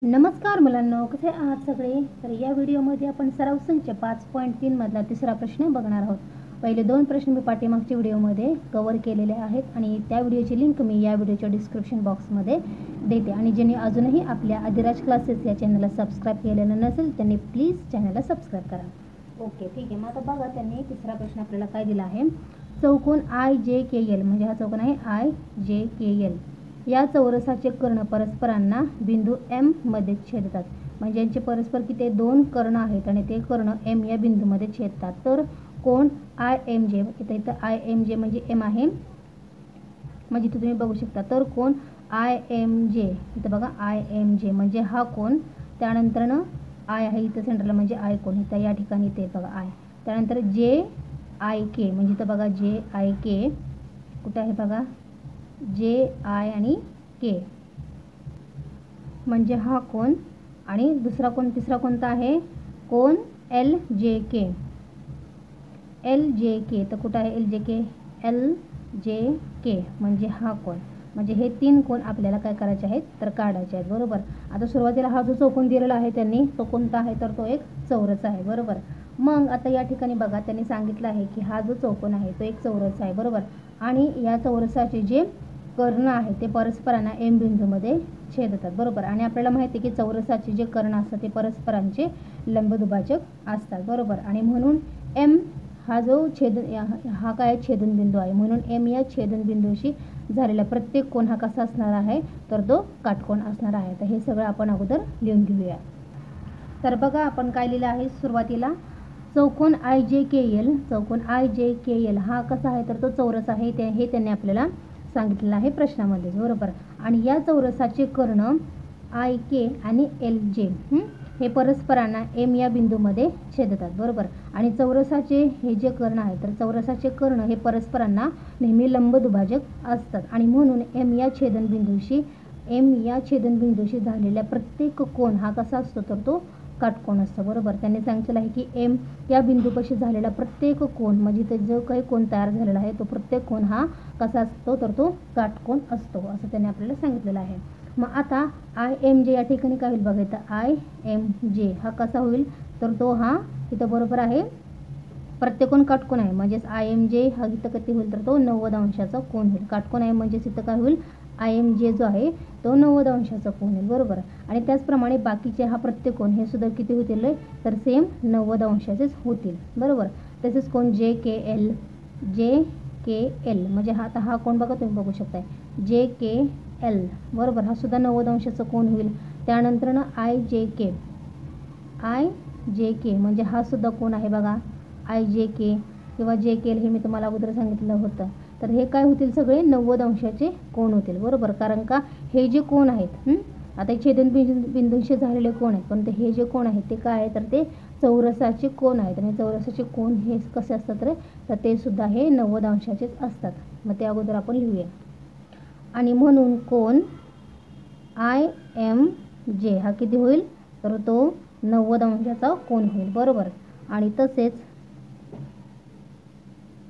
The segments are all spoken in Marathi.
नमस्कार मुलांनो, कसे आहात सगळे? तर या व्हिडिओमध्ये आपण सराव संच 5.3 मधला तिसरा प्रश्न बघणार आहोत. पहिले दोन प्रश्न मी पाठीमागच्या व्हिडिओमध्ये कव्हर केलेले आहेत आणि त्या व्हिडिओची लिंक मी या व्हिडिओच्या डिस्क्रिप्शन बॉक्समध्ये देते. आणि ज्यांनी अजूनही आपल्या आदिराज क्लासेस या चॅनलला सबस्क्राईब केलेलं नसेल त्यांनी प्लीज चॅनलला सबस्क्राईब करा. ओके, ठीक आहे. मग आता बघा, त्यांनी तिसरा प्रश्न आपल्याला काय दिला आहे. चौकोन IJKL म्हणजे हा चौकोन आहे IJKL. या चौरसाचे कर्ण परस्परांना बिंदू M मध्ये छेदतात. म्हणजे यांचे परस्पर किती दोन कर्ण आहेत आणि ते कर्ण M या बिंदूमध्ये छेदतात. तर कोण IMJ, इथं IMJ म्हणजे M आहे, म्हणजे इथं तुम्ही बघू शकता. तर कोण IMJ, इथं बघा IMJ म्हणजे हा कोण. त्यानंतर I आहे इथं सेंटरला म्हणजे I कोण, इथं या ठिकाणी ते बघा I. त्यानंतर JIK म्हणजे इथं बघा JIK कुठं आहे बघा, JI आणि K म्हणजे हा कोण. आणि दुसरा कोण, तिसरा कोणता आहे, कोण LJK. LJK तर कुठं आहे LJK, LJK म्हणजे हा कोण. म्हणजे हे तीन कोण आपल्याला काय करायचे आहेत तर काढायचे आहेत, बरोबर. आता सुरुवातीला हा जो चौकोन दिलेला आहे त्यांनी, तो कोणता आहे तर तो एक चौरस आहे, बरोबर. मग आता या ठिकाणी बघा, त्यांनी सांगितलं आहे की हा जो चौकोन आहे तो एक चौरस आहे, बरोबर. आणि या चौरसाचे जे कर्ण आहे ते परस्परांना M बिंदूमध्ये छेदतात, बरोबर. आणि आपल्याला माहिती आहे की चौरसाचे जे कर्ण असतात ते परस्परांचे लंबदुभाजक असतात, बरोबर. आणि म्हणून M हा जो हा काय छेदनबिंदू आहे, म्हणून M या छेदनबिंदूशी झालेला प्रत्येक कोण हा कसा असणार आहे तर तो काटकोन असणार आहे. तर हे सगळं आपण अगोदर लिहून घेऊया. तर बघा, आपण काय लिहिलं आहे सुरुवातीला, चौकोन IJKL. चौकोन IJKL हा कसा आहे तर तो चौरस आहे, हे त्यांनी आपल्याला सांगितलेलं आहे प्रश्नामध्ये, बरोबर. आणि या चौरसाचे कर्ण IK आणि LJ हे परस्परांना M या बिंदूमध्ये छेदतात, बरोबर. आणि चौरसाचे हे जे कर्ण आहे तर चौरसाचे कर्ण हे परस्परांना नेहमी लंबदुभाजक असतात. आणि म्हणून M या छेदनबिंदूशी झालेल्या प्रत्येक कोण हा कसा असतो तर तो काटकोन असतो, बरोबर. त्यांनी सांगितलं आहे की M या बिंदूपाशी झालेला प्रत्येक कोण म्हणजे ते जो काही कोण तयार झालेला आहे तो प्रत्येक कोण हा कसा असतो तर तो काटकोन असतो, असं त्यांनी आपल्याला सांगितलेलं आहे. मग आता IMJ या ठिकाणी काय होईल बघा, इथं IMJ हा कसा होईल तर तो हा इथं बरोबर आहे प्रत्येक कोण काटकोन आहे, म्हणजेच IMJ हा इथं किती होईल तर तो 90 अंशाचा कोन होईल. काटकोन आहे म्हणजेच इथं काय होईल, IMJ जो आहे तो 90 अंशाचा कोन होईल, बरोबर. आणि त्याचप्रमाणे बाकीचे हा प्रत्येक कोण हे सुद्धा किती होतील तर सेम 90 अंशाचेच होतील, बरोबर. तसेच कोण JKL म्हणजे हा आता हा कोण बघा तुम्ही बघू शकताय JKL, बरोबर. हा सुद्धा 90 अंशाचा कोन होईल. त्यानंतर IJK म्हणजे हा सुद्धा कोण आहे बघा IJK किंवा JKL, हे मी तुम्हाला अगोदर सांगितलं होतं. तर हे काय होतील सगळे 90 अंशाचे कोण होतील, बरोबर. कारण का हे जे कोण आहेत आता छेदनबिंदूंशी झालेले कोण आहेत, पण हे जे कोण आहेत ते काय आहे तर ते चौरसाचे कोण आहेत. आणि चौरसाचे कोण हे कसे असतात तर ते सुद्धा हे 90 अंशाचेच असतात. मग ते अगोदर आपण लिहूया. आणि म्हणून कोण IMJ हा किती होईल तर तो 90 अंशाचा कोन होईल, बरोबर. आणि तसेच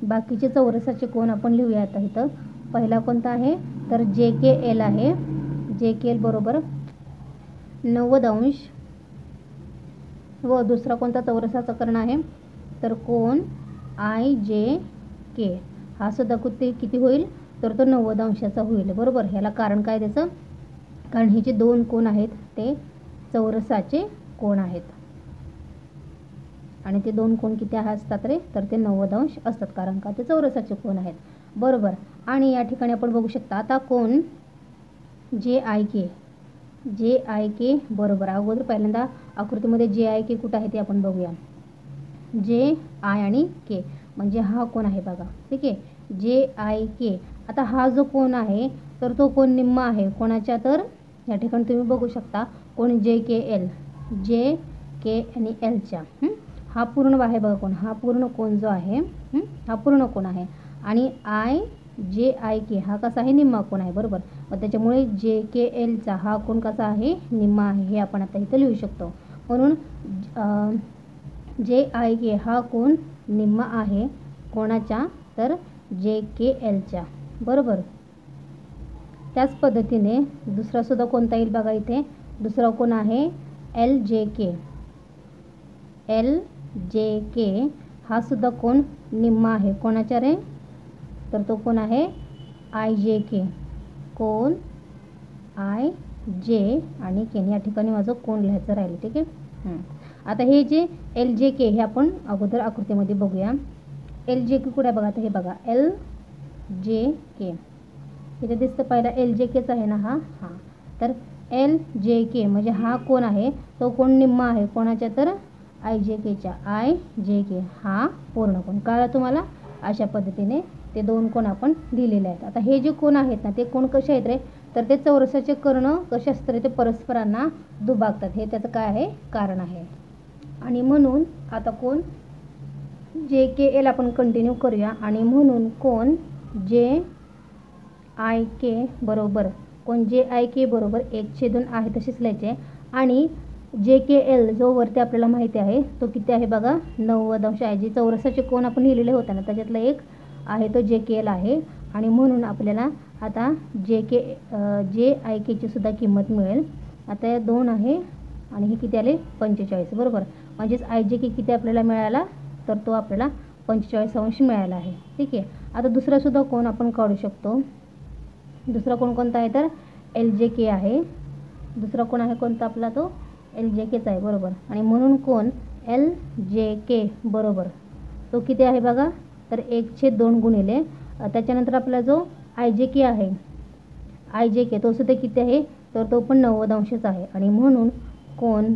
बाकीचे चौरसाचे कोन आपण लिहूया. आता इथं पहिला कोणता आहे तर JKL आहे. JKL बरोबर 90 अंश. व दुसरा कोणता चौरसाचा कर्ण आहे तर कोण IJK हा सुद्धा किती होईल तर तो 90 अंशाचा होईल, बरोबर. ह्याला कारण काय त्याचं, कारण हे जे दोन कोण आहेत ते चौरसाचे कोण आहेत. आणि ते दोन कोण किती असतात तर ते 90 अंश असतात, कारण का ते चौरसाचे कोण आहेत, बरोबर. आणि या ठिकाणी आपण बघू शकता आता कोण JIK बरोबर. अगोदर पहिल्यांदा आकृतीमध्ये JIK कुठं आहे ते आपण बघूया. JI आणि K म्हणजे हा कोण आहे बघा, ठीक आहे. JIK आता हा जो कोण आहे तर तो कोण निम्मा आहे कोणाच्या, तर या ठिकाणी तुम्ही बघू शकता कोण JKL आणि Lच्या हा पूर्ण आहे बघा कोण, हा पूर्ण कोण जो आहे हा पूर्ण कोण आहे. आणि JIK हा कसा आहे निम्मा कोण आहे, बरोबर. मग त्याच्यामुळे JKLचा हा कोण कसा आहे निम्मा आहे, हे आपण आता इथं लिहू शकतो. म्हणून JIK हा कोण निम्मा आहे कोणाच्या तर JKLच्या, बरोबर. त्याच पद्धतीने दुसरा सुद्धा कोणता येईल बघा इथे दुसरा कोण आहे LJK. LJK हा सुद्धा कोण निम्मा आहे. कोणाच्या रे, तर तो कोण आहे IJK. कोण IJ आणि K. या ठिकाणी माझं कोण लिहायचं राहिलं. ठीक आहे. आता हे जे LJK हे आपण अगोदर आकृतीमध्ये बघूया. LJK कुठे बघा. आता हे बघा LJK इथे दिसतं. पहिला LJKच आहे ना हा. तर LJK म्हणजे हा कोण आहे तो कोण निम्मा आहे. कोणाच्या, तर IJKच्या. IJK हा पूर्ण कोण. कळलं तुम्हाला. अशा पद्धतीने ते दोन कोण आपण दिलेले आहेत. आता हे जे कोण आहेत ना ते कोण कसे आहेत रे, तर ते चौरसाचे कर्ण कसे असतात रे, ते परस्परांना दुभागतात. हे त्याचं काय आहे कारण आहे. आणि म्हणून आता कोण JKL आपण कंटिन्यू करूया. आणि म्हणून कोण JIK बरोबर कोण JIK बरोबर 1/2 आहे तसेच लिहायचे. आणि JKL जो वरती आपल्याला माहिती आहे तो किती आहे बघा 90° आहे. जे चौरसाचे कोण आपण लिहिलेले होते ना त्याच्यातला एक आहे तो JKL आहे. आणि म्हणून आपल्याला आता JIKची सुद्धा किंमत मिळेल. आता या 2 आहे आणि हे किती आले 45 बरोबर. म्हणजेच IJK किती आपल्याला मिळाला, तर तो आपल्याला 45° मिळाला आहे. ठीक आहे. आता दुसरा सुद्धा कोण आपण काढू शकतो. दुसरा कोण कोणता आहे तर LJK आहे. दुसरा कोण आहे कोणता आपला, तो LJKच आहे बरोबर. आणि म्हणून कोण LJK बरोबर तो किती आहे बघा, तर 1/2 गुणिले त्याच्यानंतर आपला जो IJK आहे IJK तो सुद्धा किती आहे, तर तो पण 90° आहे. आणि म्हणून कोण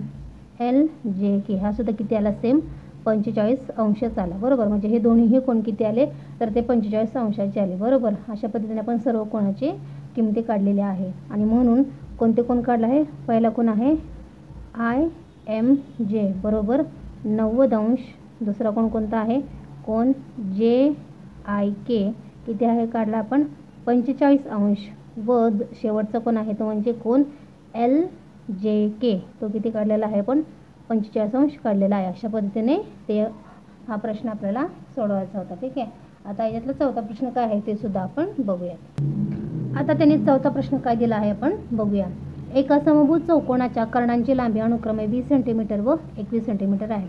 LJK हा सुद्धा किती आला, सेम 45° आला बरोबर. म्हणजे हे दोन्हीही कोण किती आले, तर ते 45° आले बरोबर. अशा पद्धतीने आपण सर्व कोणाचे किमती काढलेल्या आहे. आणि म्हणून कोणते कोण काढलं आहे, पहिला कोण आहे IMJ बरोबर 90°. दुसरा कोण कोणता आहे, कोण JIK किती आहे काढला आपण 45°. व शेवटचा कोण आहे तो म्हणजे कोण LJK तो किती काढलेला आहे, पण 45° काढलेला आहे. अशा पद्धतीने ते हा प्रश्न आपल्याला सोडवायचा होता. ठीक आहे. आता याच्यातला चौथा प्रश्न काय आहे ते सुद्धा आपण बघूया. आता त्यांनी चौथा प्रश्न काय दिला आहे आपण बघूया. एका समभुज चौकोनाच्या कर्णांची लांबी अनुक्रमे 20 सेंटीमीटर व 21 सेंटीमीटर आहे.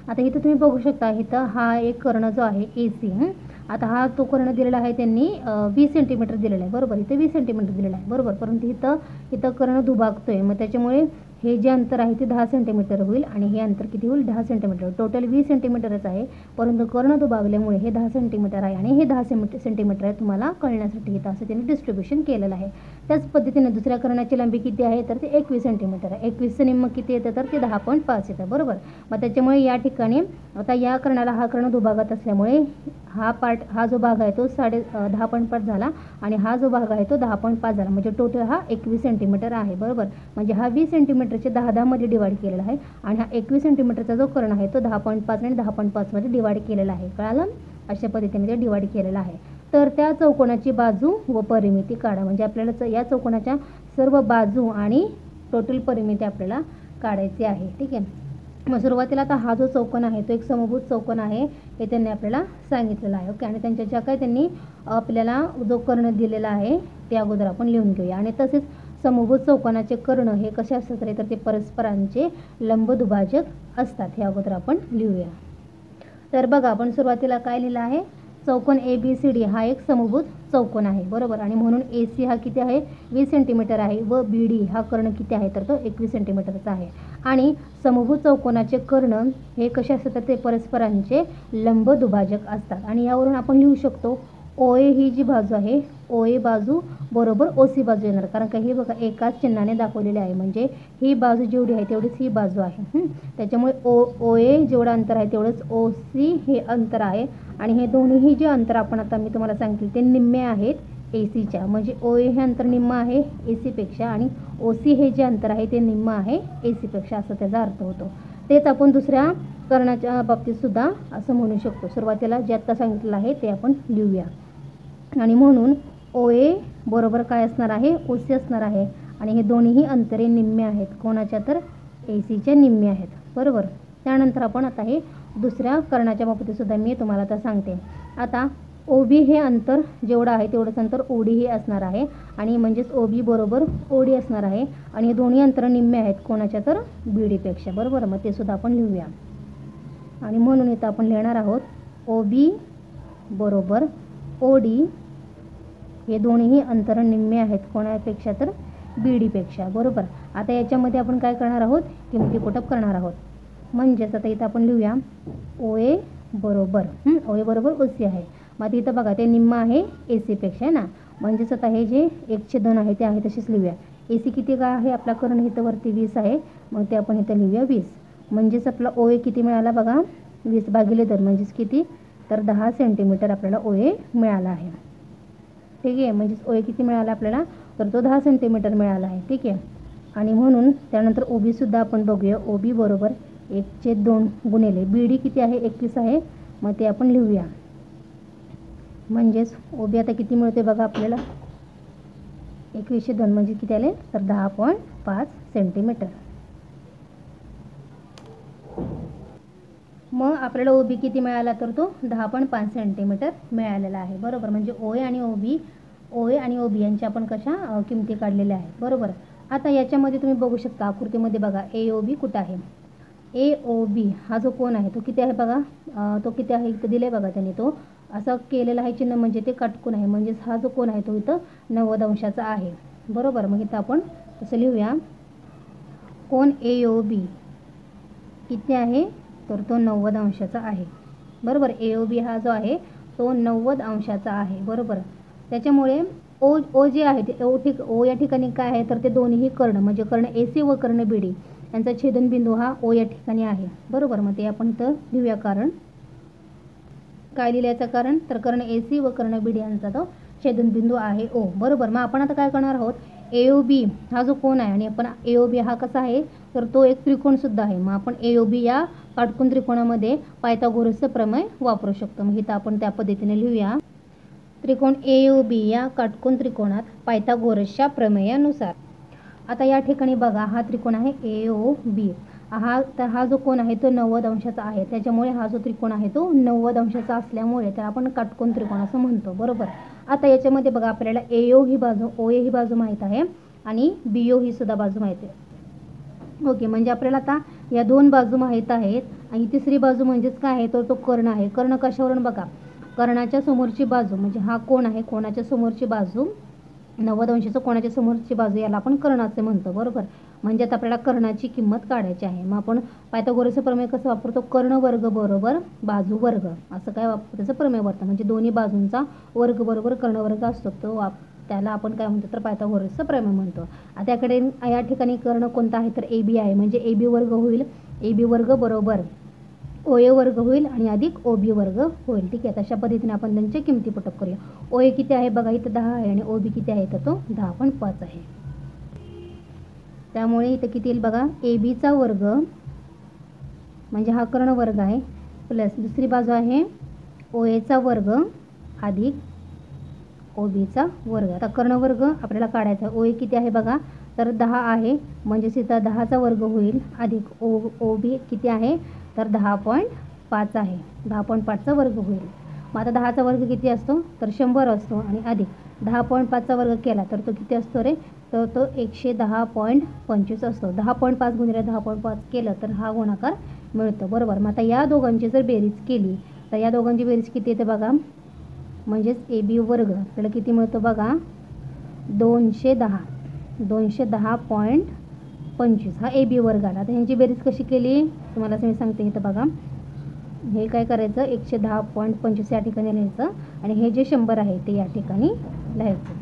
आता इथं तुम्ही बघू शकता, इथं हा एक कर्ण जो आहे AC. आता हा तो कर्ण दिलेला आहे त्यांनी 20 सेंटीमीटर दिलेला आहे बरोबर. इथे 20 सेंटीमीटर दिलेला आहे बरोबर. परंतु इथं कर्ण दुभागतोय. मग त्याच्यामुळे हे जे अंतर आहे ते 10 सेंटीमीटर होईल आणि हे अंतर किती होईल 10 सेंटीमीटर. टोटल 20 सेंटीमीटरच आहे, परंतु कर्ण दुभागल्यामुळे हे 10 सेंटीमीटर आहे आणि हे 10 सेंटीमीटर आहे. तुम्हाला कळण्यासाठी इथं असं त्यांनी डिस्ट्रीब्युशन केलेलं आहे. त्याच पद्धतीने दुसऱ्या कर्णाची लांबी किती आहे, तर ते 21 सेंटीमीटर आहे. 21चं निम्म किती येतं, तर ते 10.5 येतं बरोबर. मग त्याच्यामुळे या ठिकाणी आता या कर्णाला हा कर्ण दुभागत असल्यामुळे हा जो भाग आहे तो 10.5 झाला आणि हा जो भाग आहे तो 10.5 झाला. म्हणजे टोटल हा 21 सेंटीमीटर आहे बरोबर. म्हणजे हा 20 सेंटीमीटरचे 10 मध्ये डिवाइड केलेला आहे आणि हा 21 सेंटीमीटरचा जो कर्ण आहे तो 10.5 आणि 10.5 मध्ये डिवाइड केलेला आहे. कळालं. अशा पद्धतीने ते डिवाइड केलेला आहे. तर त्या चौकोनाची बाजू व परिमिती काढा. म्हणजे आपल्याला या चौकोनाच्या सर्व बाजू आणि टोटल परिमिती आपल्याला काढायची आहे. ठीक आहे. मग सुरुवातीला आता हा जो चौकोन आहे तो एक समभुज चौकोन आहे हे त्यांनी आपल्याला सांगितलेलं आहे. ओके. आणि त्यांच्या ज्या काही त्यांनी आपल्याला जो कर्ण दिलेला आहे ते अगोदर आपण लिहून घेऊया. आणि तसेच समभुज चौकोनाचे कर्ण हे कसे असतात रे, तर ते परस्परांचे लंबदुभाजक असतात. हे अगोदर आपण लिहूया. तर बघा, आपण सुरुवातीला काय लिहिलं आहे, चौकोन ABCD हा एक समभुज चौकोन आहे बरोबर. आणि म्हणून AC हा किती आहे 20 सेंटीमीटर आहे व BD हा कर्ण किती आहे, तर तो 21 सेंटीमीटरचा आहे. आणि समभुज चौकोनाचे कर्ण हे कसे असतात, तर ते परस्परांचे लंबदुभाजक असतात. आणि यावरून आपण लिहू शकतो OA ही जी बाजू आहे OA बाजू बरोबर OC बाजू येणार. कारण का हे बघा एकाच चिन्हाने दाखवलेले आहे. म्हणजे ही बाजू जेवढी आहे तेवढीच ही बाजू आहे. त्याच्यामुळे OA जेवढं अंतर आहे तेवढंच OC हे अंतर आहे. आणि हे दोन्हीही जे अंतर आपण आता मी तुम्हाला सांगितले ते निम्मे आहेत ACच्या. म्हणजे OA हे अंतर निम्म आहे ACपेक्षा आणि OC हे जे अंतर आहे ते निम्म आहे ACपेक्षा, असं त्याचा अर्थ होतो. तेच आपण दुसऱ्या कर्णाच्या बाबतीत सुद्धा असं म्हणू शकतो. सुरुवातीला जे आत्ता सांगितलेलं आहे ते आपण लिहूया. आणि म्हणून OA बरोबर काय असणार आहे OC असणार आहे. आणि हे दोन्हीही अंतरे निम्मे आहेत. कोणाच्या, तर ACच्या निम्मे आहेत बरोबर. त्यानंतर आपण आता हे दुसऱ्या कर्णाच्या बाबतीत सुद्धा मी तुम्हाला आता सांगते. आता ओ बी हे अंतर जेवढं आहे तेवढंच अंतर ओ डी हे असणार आहे आणि म्हणजेच ओ बी बरोबर ओ डी असणार आहे आणि हे दोन्ही अंतर निम्मे आहेत कोणाच्या तर बी डीपेक्षा, बरोबर. मग ते सुद्धा आपण लिहूया आणि म्हणून इथं आपण लिहिणार आहोत ओ बी बरोबर ओ डी हे दोन्हीही अंतर निम्मे आहेत कोणापेक्षा तर बी डीपेक्षा, बरोबर. आता याच्यामध्ये आपण काय करणार आहोत, किमतीपोटप करणार आहोत. म्हणजेच आता इथं आपण लिहूया ओ ए बरोबर ओ ए बरोबर ओ सी आहे. मग इथं बघा ते निम्म आहे ए सीपेक्षा आहे ना, म्हणजेच आता हे जे 1/2 आहे ते आहे तसेच लिहूया. ए सी किती काय आहे आपला कर्ण इथं वरती 20 आहे, मग ते आपण इथं लिहूया 20. म्हणजेच आपला ओ ए किती मिळाला बघा 20/2 म्हणजेच किती तर 10 सेंटीमीटर आपल्याला ओ ए मिळाला आहे. ठीक आहे, म्हणजेच ओ ए किती मिळाला आपल्याला तर तो 10 सेंटीमीटर मिळाला आहे. ठीक आहे, आणि म्हणून त्यानंतर ओ बीसुद्धा आपण बघूया. ओ बी बरोबर 1/2 गुणिले बी डी किती आहे 21 आहे, मग ते आपण लिहूया. म्हणजेच ओ बी आता किती मिळते बघा आपल्याला 21/2 म्हणजे किती आले तर 10.5 सेंटीमीटर. मग आपल्याला ओ बी किती मिळाला तर तो 10.5 सेंटीमीटर मिळालेला आहे, बरोबर. म्हणजे ओ ए आणि ओ बी यांच्या आपण कशा किमती काढलेल्या आहेत, बरोबर. आता याच्यामध्ये तुम्ही बघू शकता आकृतीमध्ये बघा ए ओ बी कुठं आहे. ए ओ बी हा जो कोण आहे तो किती आहे बघा, तो किती आहे इथं दिले बघा त्यांनी, तो असं केलेला आहे चिन्ह म्हणजे ते काटकोन आहे. म्हणजेच हा जो कोण आहे तो इथं 90 अंशाचा आहे, बरोबर. मग इथं आपण तसं लिहूया कोण ए ओ बी किती आहे तर तो 90 अंशाचा आहे, बरोबर. ए ओ बी हा जो आहे तो 90 अंशाचा आहे, बरोबर. त्याच्यामुळे ओ जे आहे ते ओ या ठिकाणी काय आहे तर ते दोन्हीही कर्ण म्हणजे कर्ण ए सी व कर्ण बी डी यांचा छेदनबिंदू हा ओ या ठिकाणी आहे, बरोबर. मग ते आपण इथं लिहूया. कारण काय लिहिल्याचं कारण तर कर्ण ए सी व कर्ण बी डी यांचा तो छेदनबिंदू आहे ओ, बरोबर. मग आपण आता काय करणार आहोत ए ओ बी हा जो कोण आहे आणि आपण ए ओ बी हा कसा आहे तर तो एक त्रिकोणसुद्धा आहे. मग आपण ए ओ बी या काटकोन त्रिकोणामध्ये पायथागोरसचं प्रमेय वापरू शकतो. मग इथं आपण त्या पद्धतीने लिहूया त्रिकोण ए ओ बी या काटकोन त्रिकोणात पायथागोरसच्या प्रमेयानुसार. आता या ठिकाणी बघा हा त्रिकोण आहे ए ओ बी हा जो कोण आहे तो 90 अंशाचा आहे, त्याच्यामुळे हा जो त्रिकोण आहे तो 90 अंशाचा असल्यामुळे त्याला आपण काटकोन त्रिकोण असं म्हणतो, बरोबर. आता याच्यामध्ये बघा आपल्याला ए ओ ही बाजू ओ ए ही बाजू माहीत आहे आणि बी ओ ही सुद्धा बाजू माहीत आहे. ओके, म्हणजे आपल्याला आता या दोन बाजू माहीत आहेत आणि तिसरी बाजू म्हणजेच काय आहे तर तो कर्ण आहे. कर्ण कशावरून बघा कर्णाच्या समोरची बाजू म्हणजे हा कोण आहे कोणाच्या समोरची बाजू 90 अंशाचं कोणाच्या समोरची बाजू याला आपण कर्ण असे म्हणतो, बरोबर. म्हणजे आता आपल्याला कर्णाची किंमत काढायची आहे. मग आपण पायथागोरसचं प्रमेय कसं वापरतो कर्ण वर्ग बरोबर बाजू वर्ग असं काय त्याचं प्रमेय वापरतं. म्हणजे दोन्ही बाजूंचा वर्ग बरोबर कर्ण वर्ग असतो तो त्याला आपण काय म्हणतो तर पायथागोरसचं प्रमेय म्हणतो. आता त्याकडे या ठिकाणी कर्ण कोणता आहे तर ए बी आहे, म्हणजे ए बी वर्ग होईल ए बी वर्ग बरोबर ओ ए वर्ग होईल आणि अधिक ओ बी वर्ग होईल. ठीक आहे, तशा पद्धतीने आपण त्यांच्या किमती पटक करूया. ओ ए किती आहे बघा इथं 10 आहे आणि ओ बी किती आहे तर तो 10.5 आहे. त्यामुळे इथं किती येईल बघा ए बीचा वर्ग म्हणजे हा कर्ण वर्ग आहे प्लस दुसरी बाजू आहे ओ एचा वर्ग अधिक ओ बीचा वर्ग. आता कर्ण वर्ग आपल्याला काढायचा ओ ए किती आहे बघा तर 10 आहे, म्हणजेच इथं 10चा वर्ग होईल अधिक ओ बी किती आहे तर 10.5 आहे, 10.5चा वर्ग होईल. मग आता 10चा वर्ग किती असतो तर 100 असतो आणि अधिक 10.5चा वर्ग केला तर तो किती असतो रे तर तो 110.25 असतो. 10.5 गुणिले 10.5 केलं तर हा गुणाकार मिळतो, बरोबर. मग आता या दोघांची जर बेरीज केली तर या दोघांची बेरीज किती येते बघा म्हणजेच ए बी वर्ग आपल्याला किती मिळतो बघा 210.25 हा ए बी वर्ग आला. आता ह्यांची बेरीज कशी केली तुम्हाला मी सांगते. इथं बघा हे काय करायचं 110.25 या ठिकाणी लिहायचं आणि हे जे 100 आहे ते या ठिकाणी लिहायचं.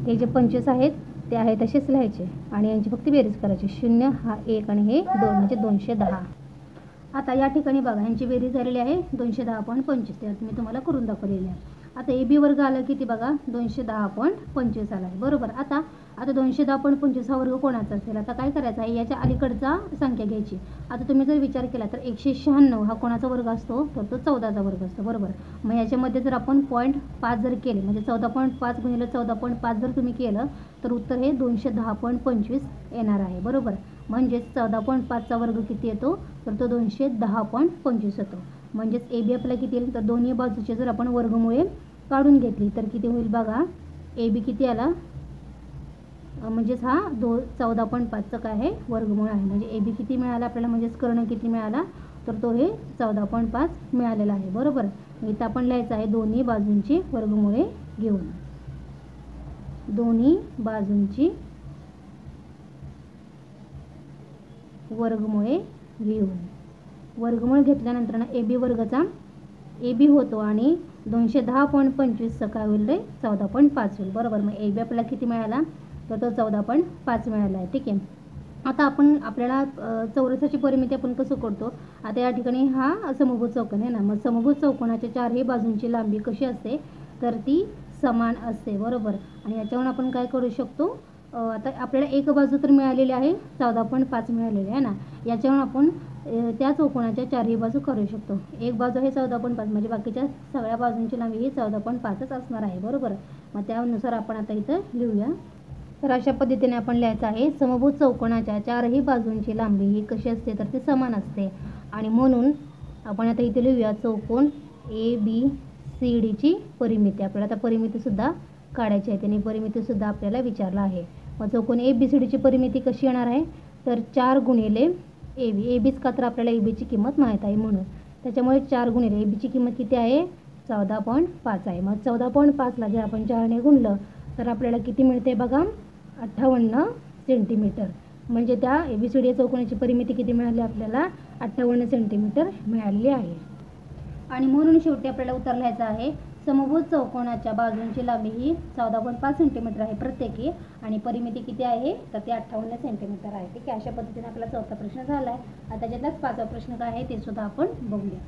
हे जे 25 आहेत ते आहे तसेच लिहायचे आणि यांची फक्त बेरीज करायची. 0 हा 1 आणि हे 2 म्हणजे 210. आता या ठिकाणी बघा ह्यांची बेरीज झालेली आहे 210.25 ते मी तुम्हाला करून दाखवलेली आहे. आता ए बी वर्ग आला किती बघा 210.25 आला आहे, बरोबर. आता 210.25 हा वर्ग कोणाचा असेल आता काय करायचं आहे याच्या अलीकडचा संख्या घ्यायची. आता तुम्ही जर विचार केला तर 196 हा कोणाचा वर्ग असतो तर तो 14चा वर्ग असतो, बरोबर. मग याच्यामध्ये जर आपण 0.5 जर केले म्हणजे 14.5 गुणिले 14.5 जर तुम्ही केलं तर उत्तर हे 210.25 येणार आहे, बरोबर. म्हणजेच 14.5चा वर्ग किती येतो तर तो 210.25 येतो. म्हणजेच ए बी आपल्याला किती येईल तर दोन्ही बाजूचे जर आपण वर्गमुळे काढून घेतली तर किती होईल बघा. ए बी किती आला म्हणजेच हा 14.5चा काय आहे वर्गमूळ आहे. म्हणजे ए बी किती मिळाला आपल्याला म्हणजेच कर्ण किती मिळाला तर तो हे 14.5 मिळालेला आहे. बरोबर. इथं आपण लिहायचं आहे दोन्ही बाजूंची वर्गमुळे घेऊन. दोन्ही बाजूंची वर्गमुळे घेऊन. वर्गमूळ घेतल्यानंतर ना ए बी वर्गाचा ए बी होतो आणि 210.25 काय होईल रे 14.5 होईल. बरोबर. मग ए बी आपल्याला किती मिळाला तर तो 14.5 मिळाला आहे. ठीक आहे. आता आपण आपल्याला चौरसाची परिमिती आपण कसं करतो. आता या ठिकाणी हा समभुज चौकोन आहे ना. मग समभुज चौकोनाच्या चारही बाजूंची लांबी कशी असते तर ती समान असते. बरोबर. आणि याच्यावरून आपण काय करू शकतो. आता आपल्याला एक बाजू तर मिळालेली आहे 14.5 मिळालेली आहे ना. याच्यावरून आपण त्या चौकोनाच्या चारही बाजू करू शकतो. एक बाजू आहे 14.5 म्हणजे बाकीच्या सगळ्या बाजूंची लांबी ही 14.5च असणार आहे. बरोबर. मग त्यानुसार आपण आता इथं लिहूया. तर अशा पद्धतीने आपण लिहायचं आहे समभुज चौकोनाच्या चारही बाजूंची लांबी ही कशी असते तर ती समान असते. आणि म्हणून आपण आता इथे लिहूया चौकोन ए बी सी डीची परिमिती. आपल्याला आता परिमितीसुद्धा काढायची आहे. त्याने परिमितीसुद्धा आपल्याला विचारलं आहे. मग चौकोन ए बी सी डीची परिमिती कशी येणार आहे तर 4 गुणिले ए बी. ए बीच का तर आपल्याला ए बीची किंमत माहीत आहे म्हणून. त्याच्यामुळे 4 गुणिले ए बीची किंमत किती आहे 14.5 आहे. मग 14.5ला जर आपण 4ने गुणलं तर आपल्याला किती मिळते बघा 58 सेंटीमीटर. म्हणजे त्या ए बी सी डी चौकोनाची परिमिती किती मिळाली आपल्याला 58 सेंटीमीटर मिळालेली आहे. आणि म्हणून शेवटी आपल्याला उत्तर लिहायचं आहे समभुज चौकोनाच्या बाजूंची लांबी ही 14.5 सेंटीमीटर आहे प्रत्येकी आणि परिमिती किती आहे तर ती 58 सेंटीमीटर आहे. ठीक आहे. अशा पद्धतीने आपला चौथा प्रश्न झाला आहे. आता त्याच्यातलाच पाचवा प्रश्न काय आहे ते सुद्धा आपण बघूया.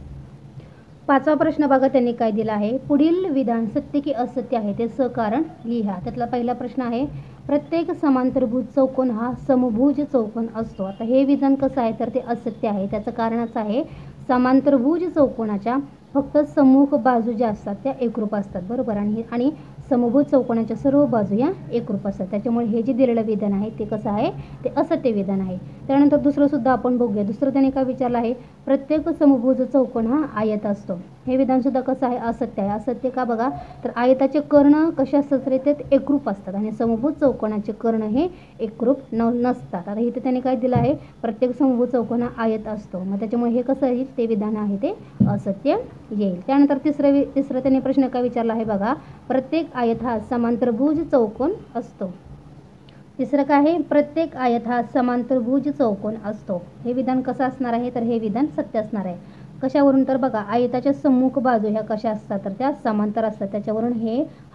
पाचवा प्रश्न बघा त्यांनी काय दिला आहे. पुढील विधान सत्य की असत्य आहे ते सकारण लिहा. त्यातला पहिला प्रश्न आहे प्रत्येक समांतरभुज चौकोन हा समभुज चौकोन असतो. आता हे विधान कसं आहे तर ते असत्य आहे. त्याचं कारण असं आहे समांतरभुज चौकोनाच्या फक्त सम्मुख बाजू ज्या असतात त्या एकरूप असतात. बरोबर. आणि समभुज चौकोनाच्या सर्व बाजू या एकरूप असतात. त्याच्यामुळे हे जे दिलेलं विधान आहे ते कसं आहे ते असत्य विधान आहे. त्यानंतर दुसरं सुद्धा आपण बघूया. दुसरं त्याने काय विचारलं आहे प्रत्येक समभुज चौकोन हा आयत असतो. हे विधान सुद्धा कसं आहे असत्य आहे. असत्य का बघा तर आयताचे कर्ण कसे असतात रे ते एकरूप असतात आणि समभुज चौकोनाचे कर्ण हे एकरूप नसतात. आता इथे त्याने काय दिलं आहे प्रत्येक समभुज चौकोन हा आयत असतो. मग त्याच्यामुळे हे कसं येईल ते विधान आहे ते असत्य येईल. त्यानंतर तिसरं त्याने प्रश्न काय विचारला आहे बघा प्रत्येक आयत हा समांतरभुज चौकोन असतो. तिसरं काय आहे प्रत्येक आयत हा समांतरभुज चौकोन असतो. हे विधान कसं असणार आहे तर हे विधान सत्य असणार आहे. कशावरून तर बघा आयताच्या सम्मुख बाजू ह्या कशा असतात तर त्या समांतर असतात. त्याच्यावरून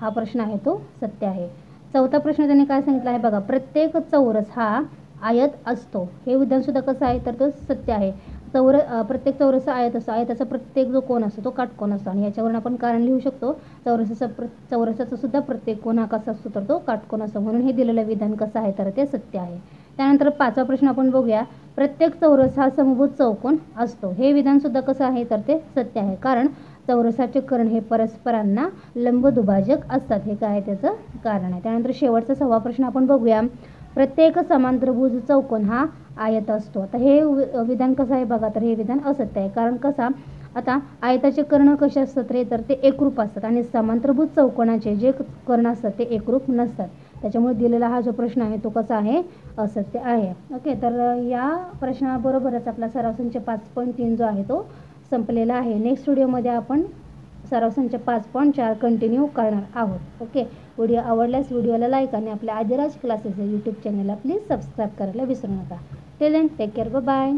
हा प्रश्न आहे तो सत्य आहे. चौथा प्रश्न त्यांनी काय सांगितलं आहे बघा प्रत्येक चौरस हा आयत असतो. हे विधान सुद्धा कसं आहे तर तो सत्य आहे. प्रत्येक चौरस आयत असतो. आयताचा प्रत्येक जो कोन असतो तो काटकोन असतो आणि याच्यावरून आपण कारण लिहू शकतो चौरसाचा सुद्धा प्रत्येक कोन हा कसा असतो तर तो काटकोन असतो. म्हणून हे दिलेलं विधान कसं आहे तर ते सत्य आहे. त्यानंतर पाचवा प्रश्न आपण बघूया प्रत्येक चौरस हा समभुज चौकोन असतो. हे विधान सुद्धा कसं आहे तर ते सत्य आहे. कारण चौरसाचे कर्ण हे परस्परांना लंबदुभाजक असतात. हे काय त्याचं कारण आहे. त्यानंतर शेवटचा 6वा प्रश्न आपण बघूया प्रत्येक समांतरभुज चौकोन हा आयत असतो. आता हे विधान कसं आहे बघा तर हे विधान असत्य आहे. कारण कसा आता आयताचे कर्ण कसे असतात रे तर ते एकरूप असतात आणि समांतरभुज चौकोनाचे जे कर्ण असतात ते एकरूप नसतात. त्याच्यामुळे दिलेला हा जो प्रश्न आहे तो कसा आहे असत्य आहे. ओके. तर या प्रश्नाबरोबरच आपला सराव संच 5.3 जो आहे तो संपलेला आहे. नेक्स्ट व्हिडिओमध्ये आपण सराव संच 5.4 कंटिन्यू करणार आहोत. ओके. व्हिडिओ आवडल्यास व्हिडिओला लाईक आणि आपल्या आदिराज क्लासेस या यूट्यूब चॅनलला प्लीज सबस्क्राईब करायला विसरू नका. Till then take care. Bye.